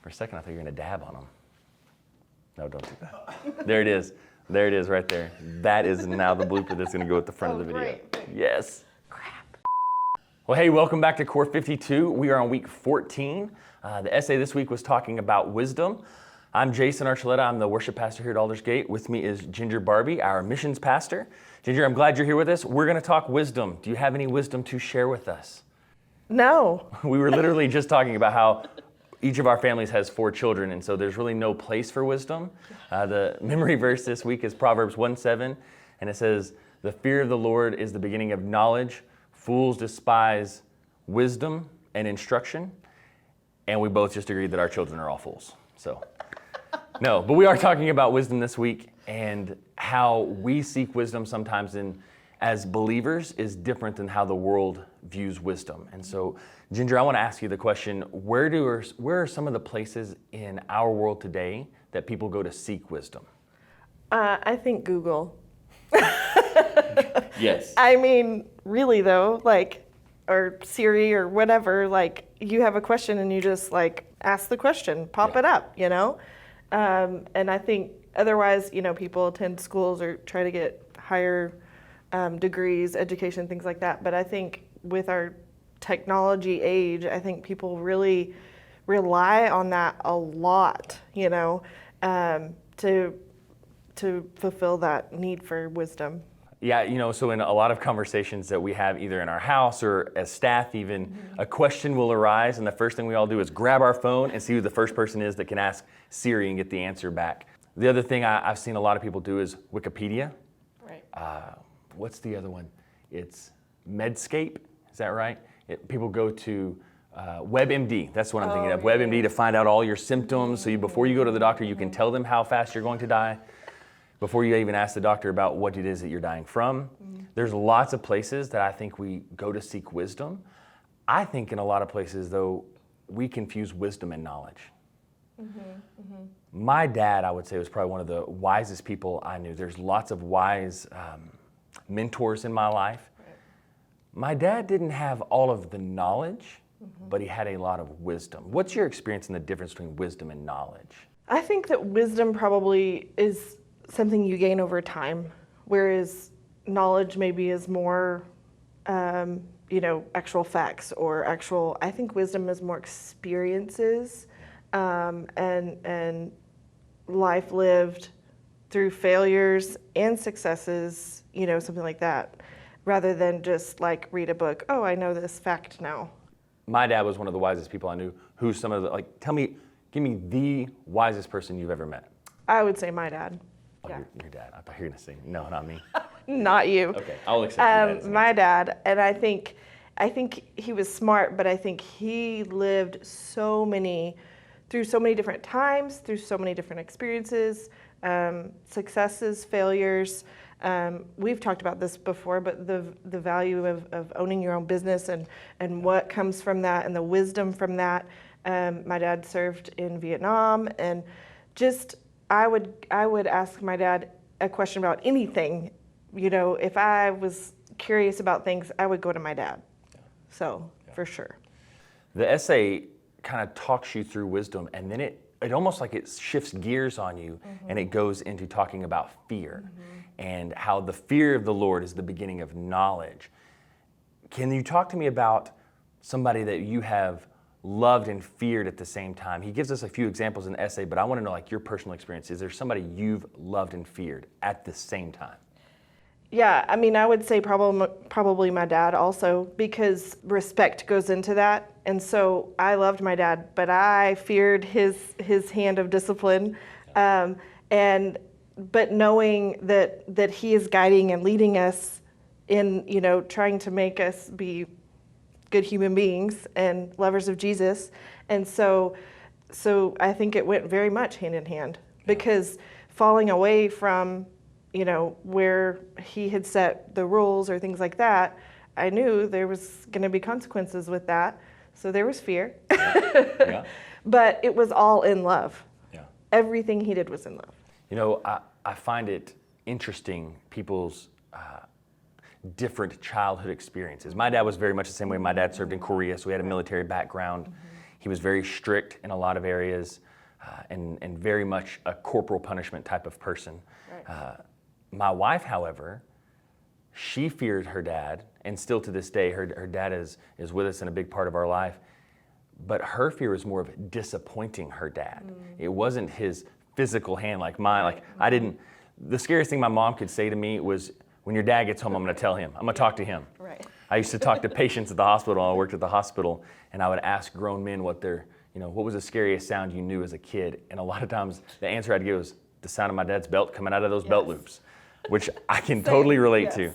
For a second, I thought you were going to dab on them. No, don't do that. There it is. There it is right there. That is now the blooper that's going to go at the front of the video. Great. Yes. Crap. Well, hey, welcome back to Core 52. We are on week 14. The essay this week was talking about wisdom. I'm Jason Archuleta. I'm the worship pastor here at Aldersgate. With me is Ginger Barbie, our missions pastor. Ginger, I'm glad you're here with us. We're going to talk wisdom. Do you have any wisdom to share with us? No. We were literally just talking about how each of our families has 4 children, and so there's really no place for wisdom. The memory verse this week is Proverbs 1:7, and it says, "The fear of the Lord is the beginning of knowledge. Fools despise wisdom and instruction." And we both just agreed that our children are all fools. So, no, but we are talking about wisdom this week, and how we seek wisdom sometimes as believers is different than how the world views wisdom. And so, Ginger, I want to ask you the question, where are some of the places in our world today that people go to seek wisdom? I think Google. Yes. I mean, really though, or Siri or whatever, you have a question and you just ask the question, pop it up, And I think otherwise, people attend schools or try to get higher degrees, education, things like that. But I think with our technology age, I think people really rely on that a lot, to fulfill that need for wisdom. Yeah, so in a lot of conversations that we have either in our house or as staff even, a question will arise and the first thing we all do is grab our phone and see who the first person is that can ask Siri and get the answer back. The other thing I've seen a lot of people do is Wikipedia. Right. What's the other one? It's Medscape, is that right? People go to WebMD, that's what I'm thinking of. WebMD to find out all your symptoms, so before you go to the doctor, you can tell them how fast you're going to die, before you even ask the doctor about what it is that you're dying from. There's lots of places that I think we go to seek wisdom. I think in a lot of places, though, we confuse wisdom and knowledge. My dad, I would say, was probably one of the wisest people I knew. There's lots of wise mentors in my life. My dad didn't have all of the knowledge, but he had a lot of wisdom. What's your experience in the difference between wisdom and knowledge? I think that wisdom probably is something you gain over time, whereas knowledge maybe is more, actual facts or I think wisdom is more experiences and life lived through failures and successes, something like that, rather than just read a book. Oh, I know this fact now. My dad was one of the wisest people I knew. Who's some of the, give me the wisest person you've ever met. I would say my dad. Oh, Yeah. your dad. I thought you were going to say, no, not me. Not you. Okay, I'll accept your dad as an my answer. dad, and I think he was smart, but I think he lived through so many different times, through so many different experiences, successes, failures. We've talked about this before, but the value of owning your own business and what comes from that and the wisdom from that. My dad served in Vietnam, and just I would ask my dad a question about anything. If I was curious about things, I would go to my dad. So, for sure. The essay kind of talks you through wisdom, and then it almost it shifts gears on you, and it goes into talking about fear and how the fear of the Lord is the beginning of knowledge. Can you talk to me about somebody that you have loved and feared at the same time? He gives us a few examples in the essay, but I want to know your personal experience. Is there somebody you've loved and feared at the same time? Yeah, I mean, I would say probably my dad also, because respect goes into that. And so I loved my dad, but I feared his hand of discipline. But knowing that he is guiding and leading us in, trying to make us be good human beings and lovers of Jesus. And so I think it went very much hand in hand, because falling away from where he had set the rules or things like that, I knew there was going to be consequences with that. So there was fear. Yeah. But it was all in love. Yeah. Everything he did was in love. I find it interesting, people's different childhood experiences. My dad was very much the same way. My dad served in Korea, so he had a military background. He was very strict in a lot of areas and very much a corporal punishment type of person. Right. My wife, however, she feared her dad, and still to this day, her dad is with us in a big part of our life. But her fear was more of disappointing her dad. It wasn't his physical hand like mine. Like I didn't. The scariest thing my mom could say to me was, "When your dad gets home, I'm going to tell him. I'm going to talk to him." Right. I used to talk to patients at the hospital. I worked at the hospital, and I would ask grown men what was the scariest sound you knew as a kid, and a lot of times the answer I'd give was the sound of my dad's belt coming out of those belt loops, which I can totally relate to.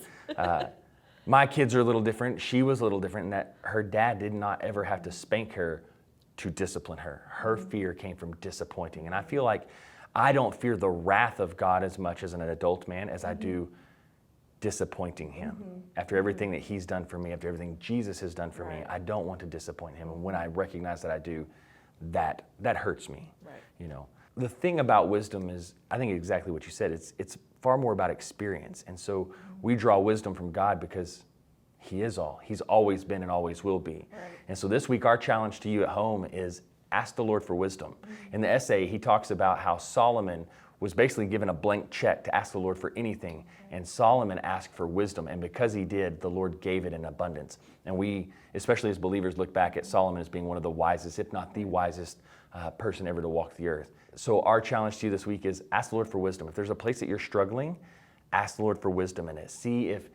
My kids are a little different. She was a little different in that her dad did not ever have to spank her to discipline her. Her fear came from disappointing. And I feel like I don't fear the wrath of God as much as an adult man as I do disappointing him. After everything that he's done for me, after everything Jesus has done for me, I don't want to disappoint him. And when I recognize that I do, that hurts me. Right. The thing about wisdom is, I think exactly what you said, it's far more about experience. And so we draw wisdom from God because he is all. He's always been and always will be. Right. And so this week, our challenge to you at home is ask the Lord for wisdom. In the essay, he talks about how Solomon was basically given a blank check to ask the Lord for anything. And Solomon asked for wisdom. And because he did, the Lord gave it in abundance. And we, especially as believers, look back at Solomon as being one of the wisest, if not the wisest person ever to walk the earth. So our challenge to you this week is ask the Lord for wisdom. If there's a place that you're struggling, ask the Lord for wisdom in it. See if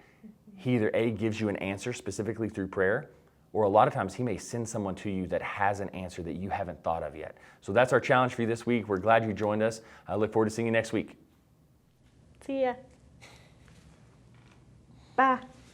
he either A, gives you an answer specifically through prayer, or a lot of times he may send someone to you that has an answer that you haven't thought of yet. So that's our challenge for you this week. We're glad you joined us. I look forward to seeing you next week. See ya. Bye.